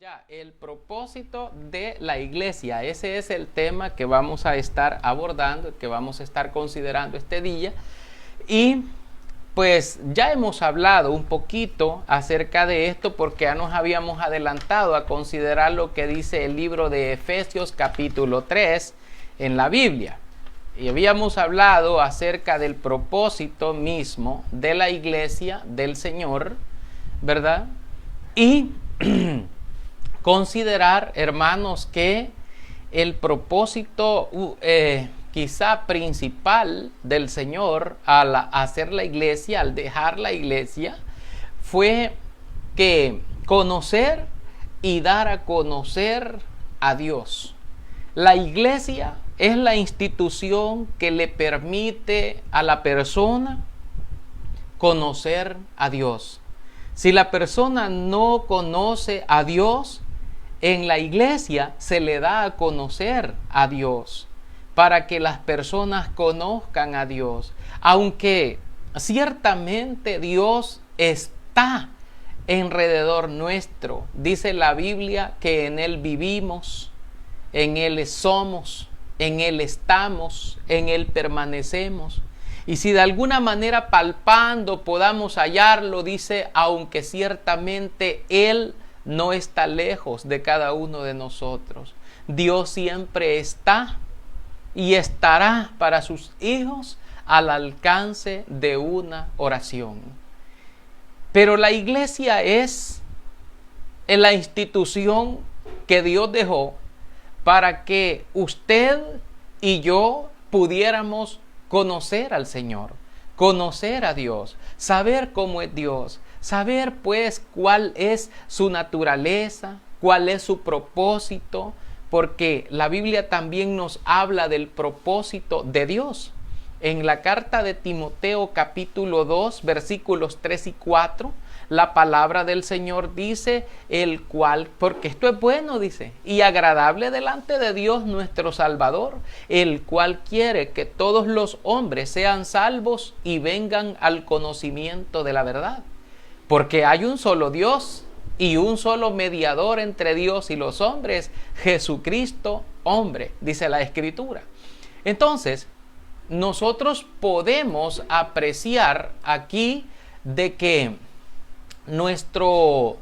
Ya, el propósito de la iglesia, ese es el tema que vamos a estar abordando, que vamos a estar considerando este día. Y pues ya hemos hablado un poquito acerca de esto porque ya nos habíamos adelantado a considerar lo que dice el libro de Efesios capítulo 3 en la Biblia. Y habíamos hablado acerca del propósito mismo de la iglesia del Señor, ¿verdad? Y considerar, hermanos, que el propósito quizá principal del Señor al hacer la iglesia, al dejar la iglesia, fue que conocer y dar a conocer a Dios. La iglesia es la institución que le permite a la persona conocer a Dios. Si la persona no conoce a Dios, en la iglesia se le da a conocer a Dios para que las personas conozcan a Dios. Aunque ciertamente Dios está alrededor nuestro, dice la Biblia que en Él vivimos, en Él somos, en Él estamos, en Él permanecemos. Y si de alguna manera palpando podamos hallarlo, dice, aunque ciertamente Él no está lejos de cada uno de nosotros. Dios siempre está y estará para sus hijos al alcance de una oración. Pero la iglesia es la institución que Dios dejó para que usted y yo pudiéramos conocer al Señor, conocer a Dios, saber cómo es Dios, saber pues cuál es su naturaleza, cuál es su propósito, porque la Biblia también nos habla del propósito de Dios. En la carta de Timoteo capítulo 2 versículos 3 y 4, la palabra del Señor dice, el cual, porque esto es bueno, dice, y agradable delante de Dios nuestro Salvador, el cual quiere que todos los hombres sean salvos y vengan al conocimiento de la verdad. Porque hay un solo Dios y un solo mediador entre Dios y los hombres, Jesucristo, hombre, dice la Escritura. Entonces, nosotros podemos apreciar aquí de que nuestro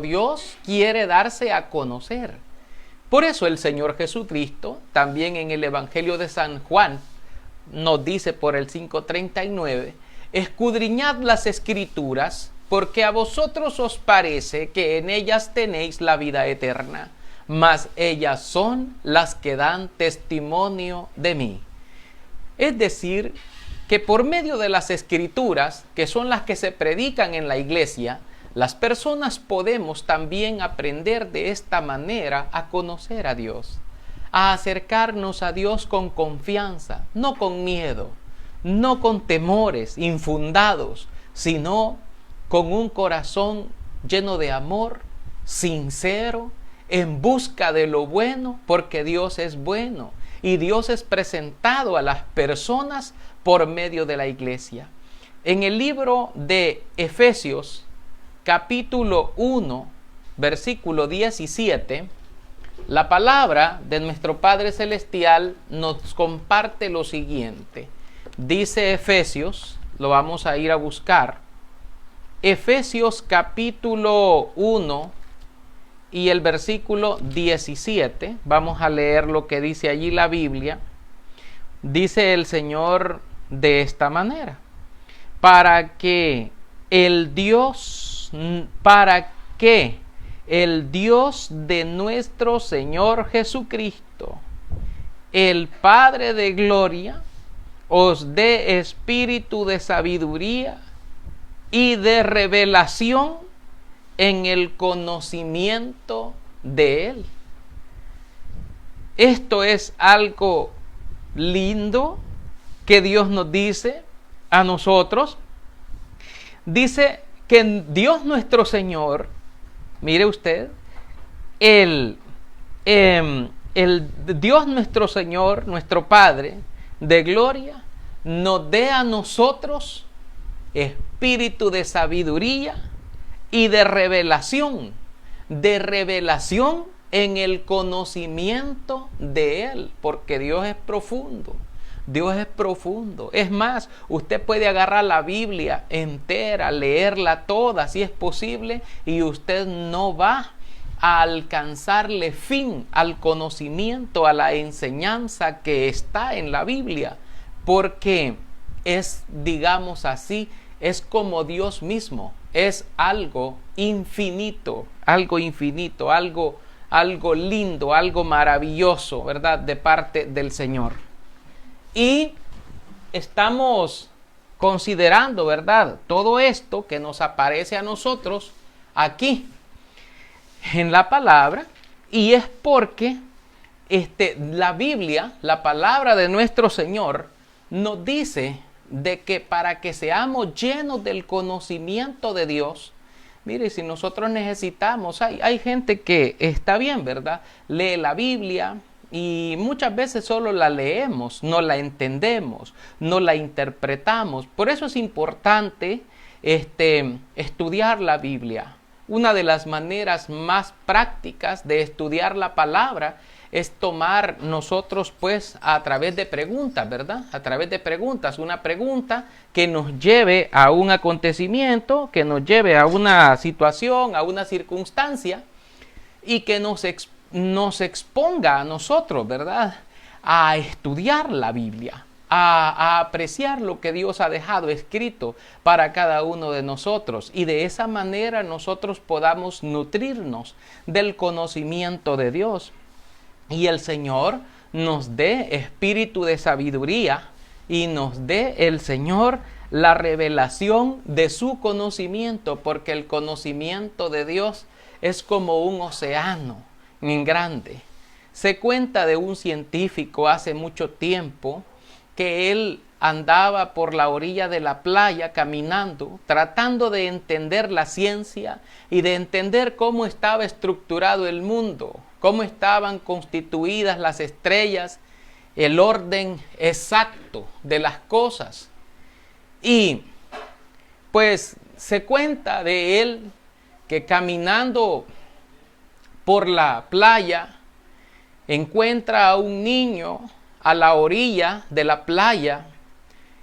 Dios quiere darse a conocer. Por eso el Señor Jesucristo, también en el Evangelio de San Juan, nos dice por el 5:39, escudriñad las Escrituras, porque a vosotros os parece que en ellas tenéis la vida eterna, mas ellas son las que dan testimonio de mí. Es decir, que por medio de las Escrituras, que son las que se predican en la iglesia, las personas podemos también aprender de esta manera a conocer a Dios, a acercarnos a Dios con confianza, no con miedo, no con temores infundados, sino con un corazón lleno de amor, sincero, en busca de lo bueno, porque Dios es bueno y Dios es presentado a las personas por medio de la iglesia. En el libro de Efesios, capítulo 1, versículo 17, la palabra de nuestro Padre Celestial nos comparte lo siguiente. Dice Efesios, lo vamos a ir a buscar. Efesios capítulo 1 y el versículo 17, vamos a leer lo que dice allí la Biblia. Dice el Señor de esta manera, para que el Dios de nuestro Señor Jesucristo, el Padre de gloria, os dé espíritu de sabiduría y de revelación en el conocimiento de Él. Esto es algo lindo que Dios nos dice a nosotros. Dice que Dios nuestro Señor, mire usted, el Dios nuestro Señor, nuestro Padre de gloria, nos dé a nosotros espíritu de sabiduría y de revelación de revelación en el conocimiento de Él, porque Dios es profundo. Dios es profundo. Es más, usted puede agarrar la Biblia entera, leerla toda, si es posible, y usted no va a alcanzarle fin al conocimiento, a la enseñanza que está en la Biblia, porque es, digamos así, es como Dios mismo, es algo infinito, algo lindo, algo maravilloso, ¿verdad? De parte del Señor. Y estamos considerando, ¿verdad? Todo esto que nos aparece a nosotros aquí en la palabra, y es porque la Biblia, la palabra de nuestro Señor, nos dice de que para que seamos llenos del conocimiento de Dios, mire, si nosotros necesitamos, hay gente que está bien, ¿verdad? Lee la Biblia y muchas veces solo la leemos, no la entendemos, no la interpretamos. Por eso es importante estudiar la Biblia. Una de las maneras más prácticas de estudiar la palabra es tomar nosotros pues a través de preguntas, ¿verdad? A través de preguntas, una pregunta que nos lleve a un acontecimiento, que nos lleve a una situación, a una circunstancia y que nos exponga a nosotros, ¿verdad? A estudiar la Biblia, a apreciar lo que Dios ha dejado escrito para cada uno de nosotros, y de esa manera nosotros podamos nutrirnos del conocimiento de Dios. Y el Señor nos dé espíritu de sabiduría y nos dé el Señor la revelación de su conocimiento, porque el conocimiento de Dios es como un océano grande. Se cuenta de un científico hace mucho tiempo que él andaba por la orilla de la playa caminando, tratando de entender la ciencia y de entender cómo estaba estructurado el mundo, cómo estaban constituidas las estrellas, el orden exacto de las cosas. Y pues se cuenta de él que caminando por la playa encuentra a un niño a la orilla de la playa,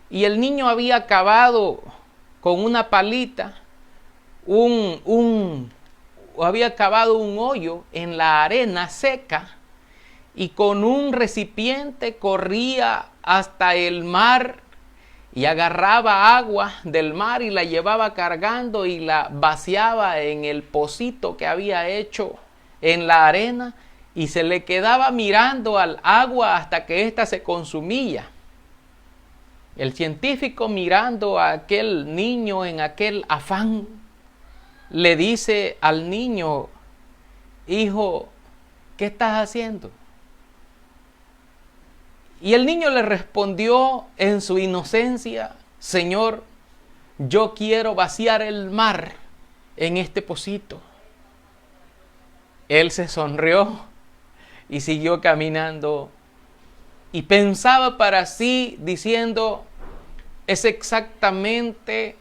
y el niño había cavado con una palita había cavado un hoyo en la arena seca, y con un recipiente corría hasta el mar y agarraba agua del mar y la llevaba cargando y la vaciaba en el pocito que había hecho en la arena, y se le quedaba mirando al agua hasta que ésta se consumía. El científico, mirando a aquel niño en aquel afán, le dice al niño: hijo, ¿qué estás haciendo? Y el niño le respondió en su inocencia: Señor, yo quiero vaciar el mar en este pocito. Él se sonrió y siguió caminando, y pensaba para sí diciendo: es exactamente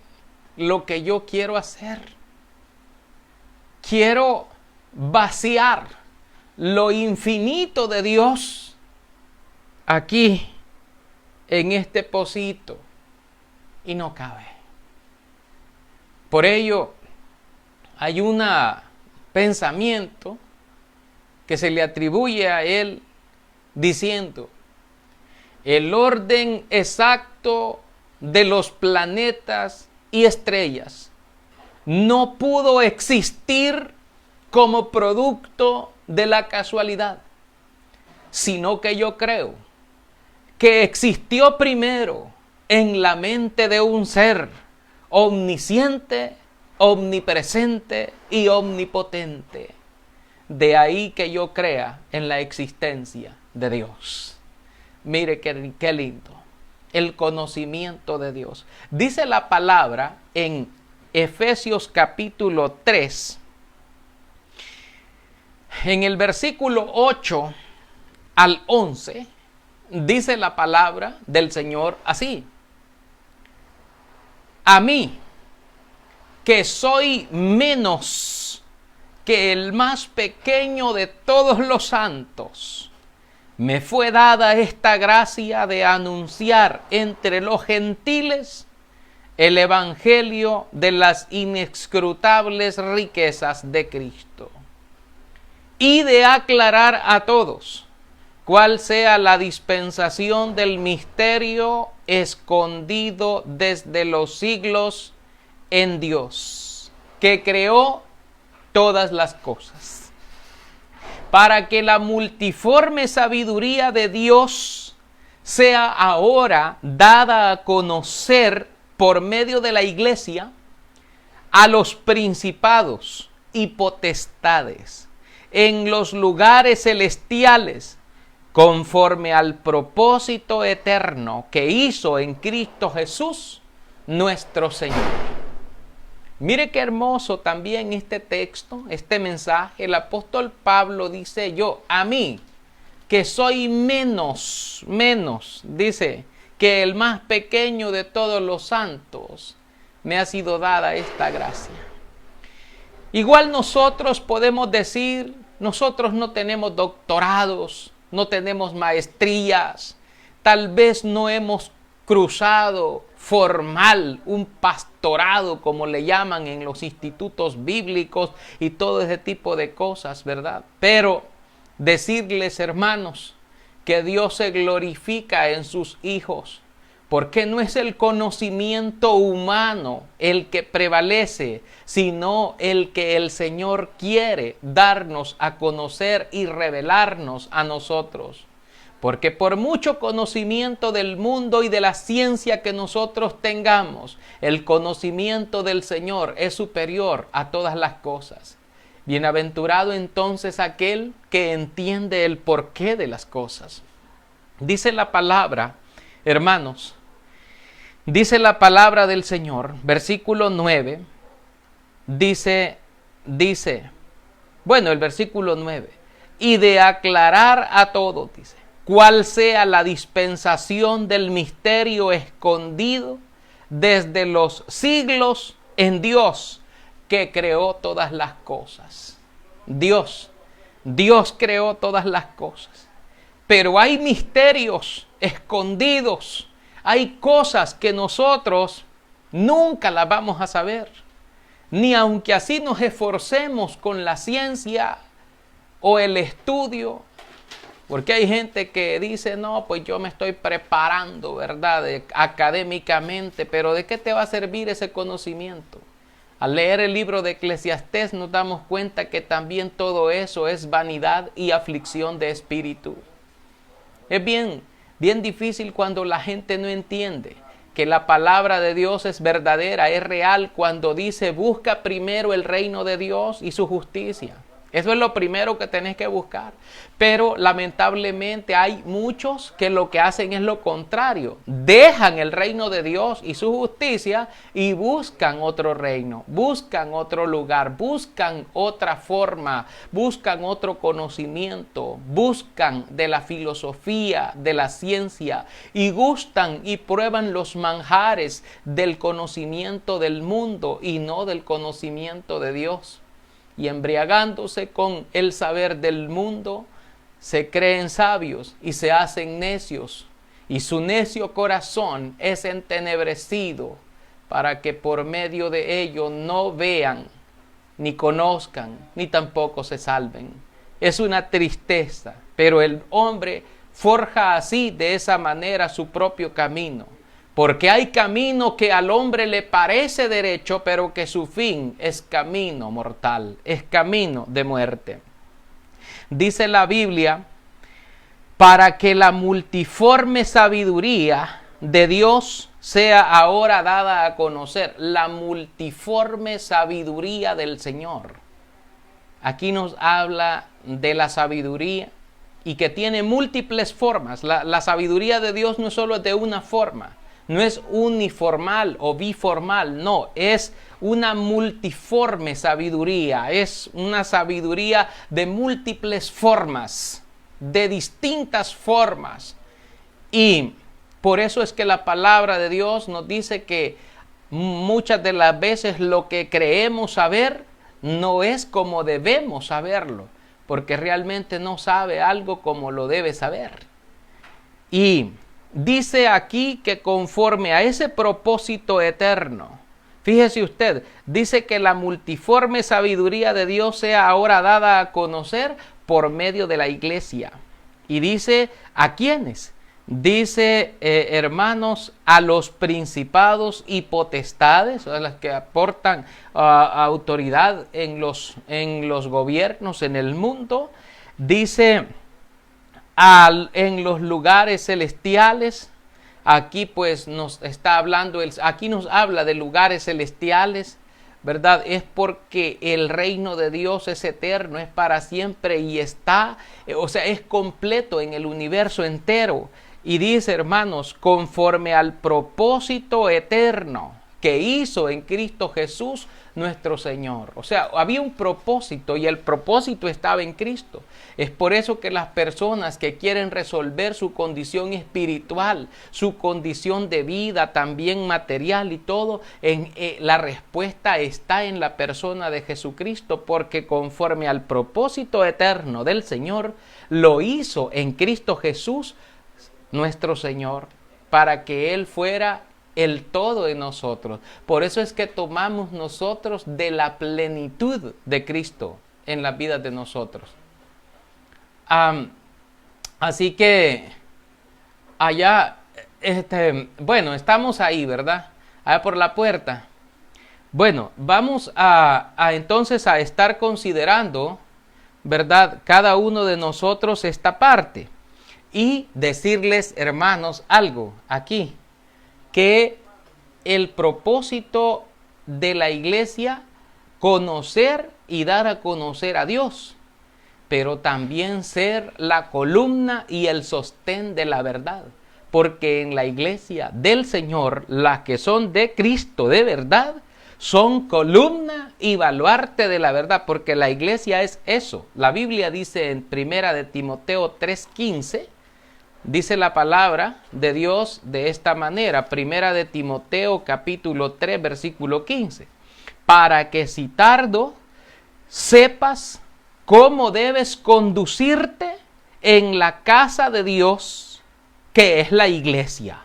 lo que yo quiero hacer. Quiero vaciar lo infinito de Dios aquí en este pocito, y no cabe. Por ello hay un pensamiento que se le atribuye a él diciendo: el orden exacto de los planetas y estrellas no pudo existir como producto de la casualidad, sino que yo creo que existió primero en la mente de un ser omnisciente, omnipresente y omnipotente. De ahí que yo crea en la existencia de Dios. Mire qué lindo, el conocimiento de Dios. Dice la palabra en Efesios capítulo 3, en el versículo 8 al 11, dice la palabra del Señor así: a mí, que soy menos que el más pequeño de todos los santos, me fue dada esta gracia de anunciar entre los gentiles el evangelio de las inescrutables riquezas de Cristo, y de aclarar a todos cuál sea la dispensación del misterio escondido desde los siglos en Dios, que creó todas las cosas, para que la multiforme sabiduría de Dios sea ahora dada a conocer por medio de la iglesia a los principados y potestades en los lugares celestiales, conforme al propósito eterno que hizo en Cristo Jesús, nuestro Señor. Mire qué hermoso también este texto, este mensaje. El apóstol Pablo dice: yo, a mí, que soy menos, dice, que el más pequeño de todos los santos, me ha sido dada esta gracia. Igual nosotros podemos decir, nosotros no tenemos doctorados, no tenemos maestrías, tal vez no hemos cruzado formal un pastorado, como le llaman en los institutos bíblicos y todo ese tipo de cosas, ¿verdad? Pero decirles, hermanos, que Dios se glorifica en sus hijos, porque no es el conocimiento humano el que prevalece, sino el que el Señor quiere darnos a conocer y revelarnos a nosotros. Porque por mucho conocimiento del mundo y de la ciencia que nosotros tengamos, el conocimiento del Señor es superior a todas las cosas. Bienaventurado entonces aquel que entiende el porqué de las cosas. Dice la palabra, hermanos, dice la palabra del Señor, versículo 9, el versículo 9, y de aclarar a todos, dice, cuál sea la dispensación del misterio escondido desde los siglos en Dios, que creó todas las cosas. Dios creó todas las cosas. Pero hay misterios escondidos, hay cosas que nosotros nunca las vamos a saber, ni aunque así nos esforcemos con la ciencia o el estudio. Porque hay gente que dice, no, pues yo me estoy preparando, ¿verdad? Académicamente, pero ¿de qué te va a servir ese conocimiento? Al leer el libro de Eclesiastés nos damos cuenta que también todo eso es vanidad y aflicción de espíritu. Es bien difícil cuando la gente no entiende que la palabra de Dios es verdadera, es real, cuando dice, busca primero el reino de Dios y su justicia. Eso es lo primero que tenés que buscar. Pero lamentablemente hay muchos que lo que hacen es lo contrario. Dejan el reino de Dios y su justicia y buscan otro reino, buscan otro lugar, buscan otra forma, buscan otro conocimiento, buscan de la filosofía, de la ciencia, y gustan y prueban los manjares del conocimiento del mundo y no del conocimiento de Dios. Y embriagándose con el saber del mundo, se creen sabios y se hacen necios, y su necio corazón es entenebrecido, para que por medio de ello no vean, ni conozcan, ni tampoco se salven. Es una tristeza, pero el hombre forja así, de esa manera, su propio camino. Porque hay camino que al hombre le parece derecho, pero que su fin es camino mortal, es camino de muerte. Dice la Biblia, para que la multiforme sabiduría de Dios sea ahora dada a conocer. La multiforme sabiduría del Señor. Aquí nos habla de la sabiduría y que tiene múltiples formas. La sabiduría de Dios no solo es de una forma. No es uniformal o biformal, no, es una multiforme sabiduría, es una sabiduría de múltiples formas, de distintas formas. Y por eso es que la palabra de Dios nos dice que muchas de las veces lo que creemos saber no es como debemos saberlo, porque realmente no sabe algo como lo debe saber. Y dice aquí que conforme a ese propósito eterno, fíjese usted, dice que la multiforme sabiduría de Dios sea ahora dada a conocer por medio de la iglesia. Y dice, ¿a quiénes? Dice, hermanos, a los principados y potestades, a las que aportan autoridad en los gobiernos en el mundo. Dice, en los lugares celestiales. Aquí pues nos está hablando, aquí nos habla de lugares celestiales, ¿verdad? Es porque el reino de Dios es eterno, es para siempre y está, o sea, es completo en el universo entero. Y dice, hermanos, conforme al propósito eterno que hizo en Cristo Jesús nuestro Señor. O sea, había un propósito y el propósito estaba en Cristo. Es por eso que las personas que quieren resolver su condición espiritual, su condición de vida, también material y todo, la respuesta está en la persona de Jesucristo, porque conforme al propósito eterno del Señor, lo hizo en Cristo Jesús, nuestro Señor, para que Él fuera el todo en nosotros. Por eso es que tomamos nosotros de la plenitud de Cristo en la vida de nosotros. Así que allá, bueno, estamos ahí, ¿verdad? Allá por la puerta. Bueno, vamos entonces a estar considerando, ¿verdad? Cada uno de nosotros esta parte. Y decirles, hermanos, algo aquí, que el propósito de la iglesia, conocer y dar a conocer a Dios, pero también ser la columna y el sostén de la verdad, porque en la iglesia del Señor, las que son de Cristo de verdad, son columna y baluarte de la verdad, porque la iglesia es eso. La Biblia dice en 1 de Timoteo 3:15, dice la palabra de Dios de esta manera, 1 de Timoteo capítulo 3 versículo 15, para que si tardo sepas cómo debes conducirte en la casa de Dios, que es la iglesia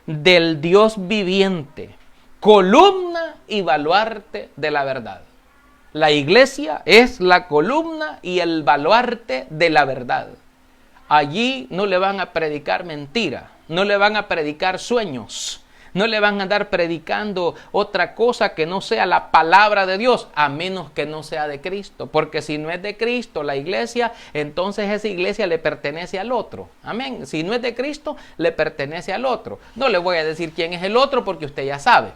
del Dios viviente, columna y baluarte de la verdad. La iglesia es la columna y el baluarte de la verdad. Allí no le van a predicar mentira, no le van a predicar sueños, no le van a andar predicando otra cosa que no sea la palabra de Dios, a menos que no sea de Cristo. Porque si no es de Cristo la iglesia, entonces esa iglesia le pertenece al otro. Amén. Si no es de Cristo, le pertenece al otro. No le voy a decir quién es el otro porque usted ya sabe,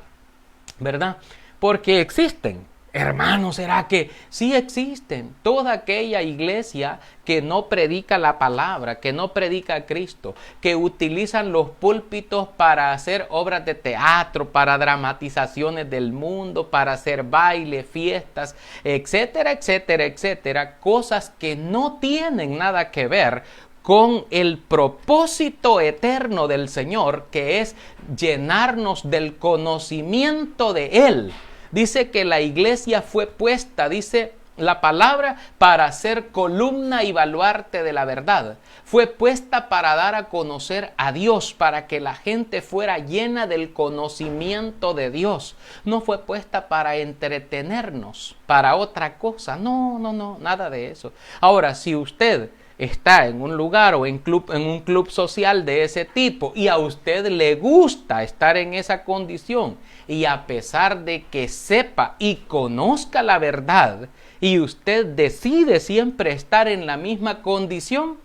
¿verdad? Porque existen. Hermanos, ¿será que sí existen? Toda aquella iglesia que no predica la palabra, que no predica a Cristo, que utilizan los púlpitos para hacer obras de teatro, para dramatizaciones del mundo, para hacer baile, fiestas, etcétera, etcétera, etcétera, cosas que no tienen nada que ver con el propósito eterno del Señor, que es llenarnos del conocimiento de Él. Dice que la iglesia fue puesta, dice la palabra, para ser columna y baluarte de la verdad. Fue puesta para dar a conocer a Dios, para que la gente fuera llena del conocimiento de Dios. No fue puesta para entretenernos, para otra cosa. No, nada de eso. Ahora, si usted está en un lugar o en un club social de ese tipo y a usted le gusta estar en esa condición, y a pesar de que sepa y conozca la verdad y usted decide siempre estar en la misma condición,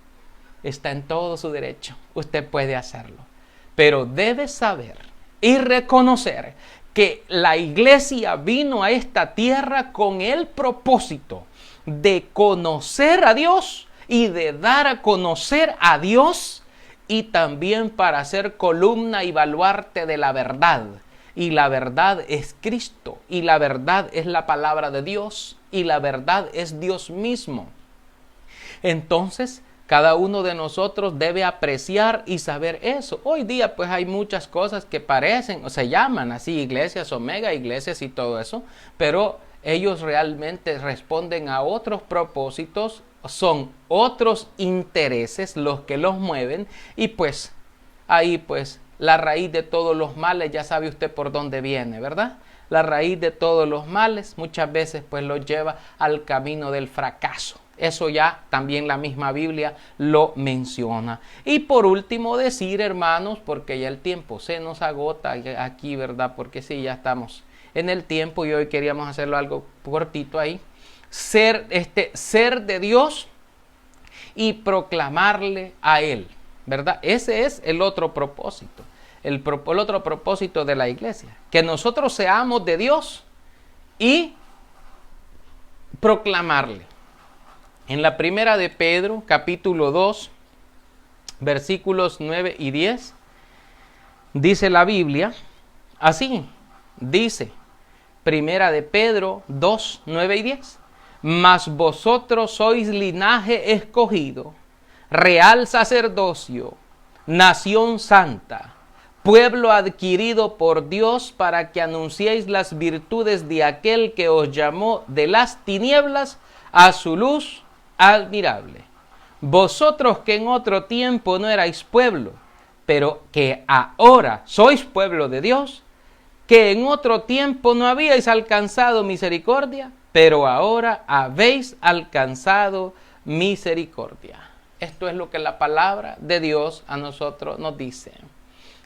está en todo su derecho. Usted puede hacerlo. Pero debe saber y reconocer que la iglesia vino a esta tierra con el propósito de conocer a Dios y de dar a conocer a Dios, y también para ser columna y baluarte de la verdad. Y la verdad es Cristo, y la verdad es la palabra de Dios, y la verdad es Dios mismo. Entonces, cada uno de nosotros debe apreciar y saber eso. Hoy día pues hay muchas cosas que parecen o se llaman así iglesias o mega iglesias y todo eso, pero ellos realmente responden a otros propósitos, son otros intereses los que los mueven y pues ahí pues la raíz de todos los males ya sabe usted por dónde viene, ¿verdad? La raíz de todos los males muchas veces pues los lleva al camino del fracaso. Eso ya también la misma Biblia lo menciona. Y por último decir, hermanos, porque ya el tiempo se nos agota aquí, ¿verdad? Porque sí, ya estamos en el tiempo y hoy queríamos hacerlo algo cortito ahí. Ser de Dios y proclamarle a Él, ¿verdad? Ese es el otro propósito. El otro propósito de la iglesia. Que nosotros seamos de Dios y proclamarle. En la primera de Pedro, capítulo 2, versículos 9 y 10, dice la Biblia, así, dice, primera de Pedro 2, 9 y 10, mas vosotros sois linaje escogido, real sacerdocio, nación santa, pueblo adquirido por Dios para que anunciéis las virtudes de aquel que os llamó de las tinieblas a su luz admirable. Vosotros que en otro tiempo no erais pueblo, pero que ahora sois pueblo de Dios, que en otro tiempo no habíais alcanzado misericordia, pero ahora habéis alcanzado misericordia. Esto es lo que la palabra de Dios a nosotros nos dice.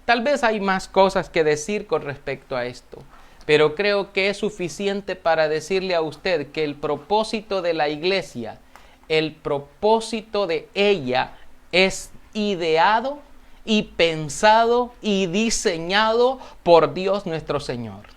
Tal vez hay más cosas que decir con respecto a esto, pero creo que es suficiente para decirle a usted que el propósito de la iglesia, el propósito de ella es ideado y pensado y diseñado por Dios nuestro Señor.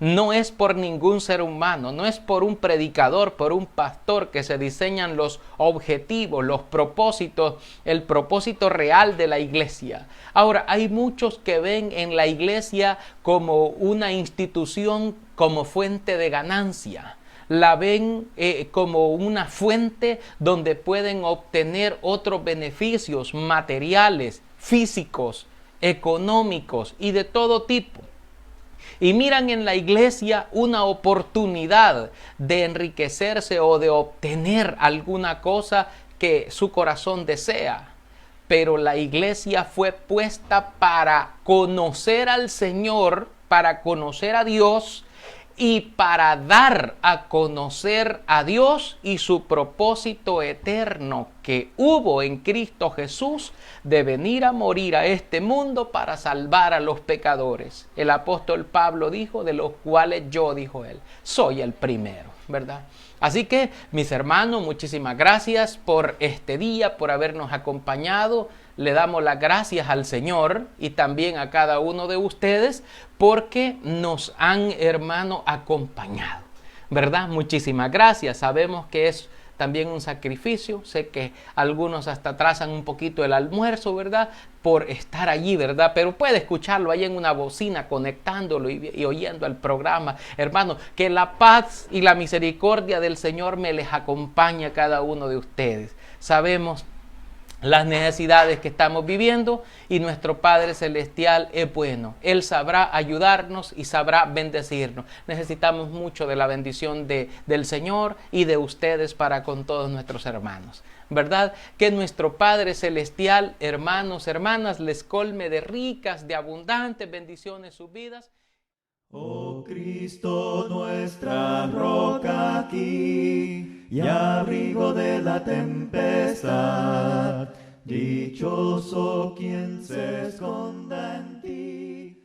No es por ningún ser humano, no es por un predicador, por un pastor que se diseñan los objetivos, los propósitos, el propósito real de la iglesia. Ahora, hay muchos que ven en la iglesia como una institución, como fuente de ganancia. La ven como una fuente donde pueden obtener otros beneficios materiales, físicos, económicos y de todo tipo. Y miran en la iglesia una oportunidad de enriquecerse o de obtener alguna cosa que su corazón desea. Pero la iglesia fue puesta para conocer al Señor, para conocer a Dios y para dar a conocer a Dios y su propósito eterno que hubo en Cristo Jesús de venir a morir a este mundo para salvar a los pecadores. El apóstol Pablo dijo, de los cuales yo, dijo él, soy el primero, ¿verdad? Así que, mis hermanos, muchísimas gracias por este día, por habernos acompañado. Le damos las gracias al Señor y también a cada uno de ustedes porque nos han, hermano, acompañado, ¿verdad? Muchísimas gracias. Sabemos que es también un sacrificio. Sé que algunos hasta atrasan un poquito el almuerzo, ¿verdad? Por estar allí, ¿verdad? Pero puede escucharlo ahí en una bocina, conectándolo y oyendo el programa. Hermano, que la paz y la misericordia del Señor me les acompañe a cada uno de ustedes. Sabemos las necesidades que estamos viviendo y nuestro Padre Celestial es bueno. Él sabrá ayudarnos y sabrá bendecirnos. Necesitamos mucho de la bendición del Señor y de ustedes para con todos nuestros hermanos, ¿verdad? Que nuestro Padre Celestial, hermanos, hermanas, les colme de ricas, de abundantes bendiciones sus vidas. Oh Cristo, nuestra roca aquí y abrigo de la tempestad, dichoso quien se esconda en ti.